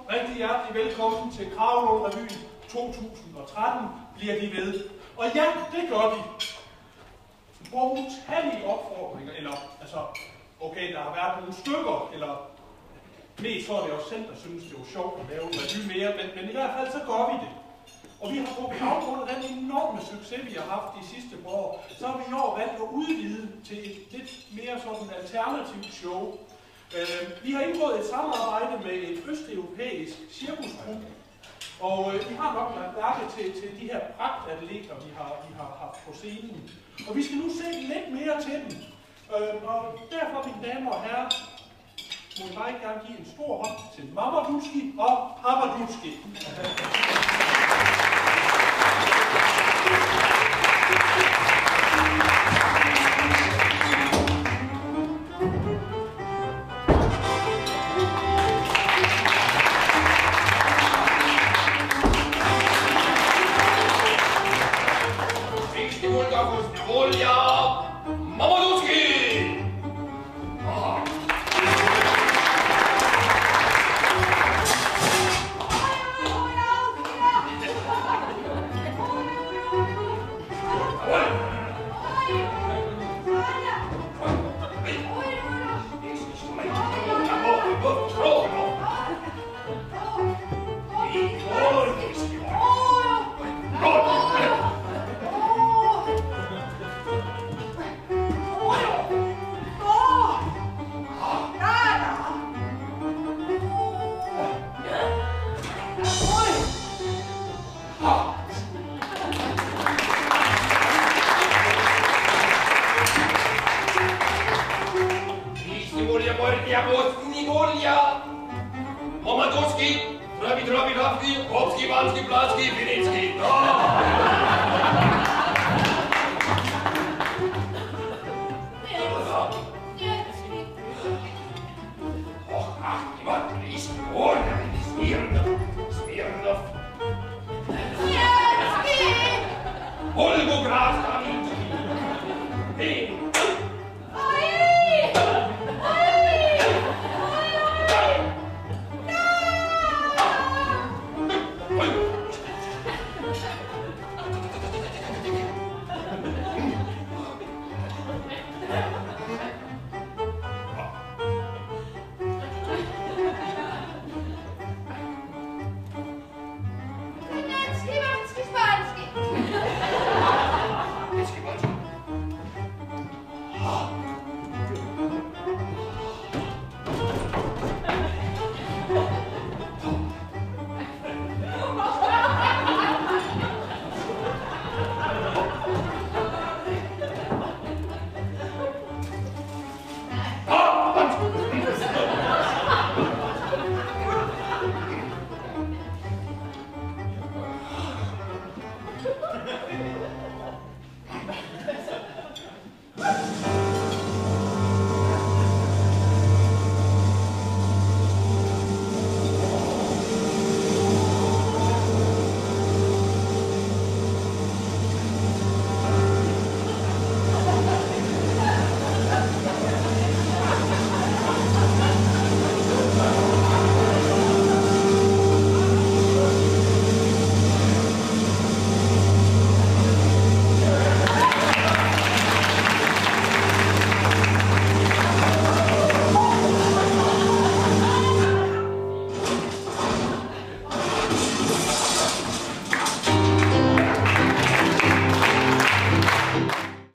Rigtig hjertelig velkommen til Kragelund-revyen 2013 bliver de ved. Og ja, det gør de. Hvor utallige opfordringer, eller altså, okay, der har været nogle stykker, eller mest så er det også selv, der synes, det var sjovt at lave en revy mere, men i hvert fald så gør vi det. Og vi har på baggrund af den enorme succes, vi har haft de sidste par år, så har vi i år valgt at udvide til et lidt mere sådan alternativt show. Vi har indgået et samarbejde med et østeuropæisk cirkusgruppe, og vi har nok lagt mærke til de her pragtatleter, vi har haft på scenen. Og vi skal nu se lidt mere til dem. Og derfor, mine damer og herrer, må jeg meget gerne give en stor hånd til Mamadutski og Papadutski. Mamadutski, Trabi, Trabi, Rafki, Hopski, Vanski, Blaski, Vinitski.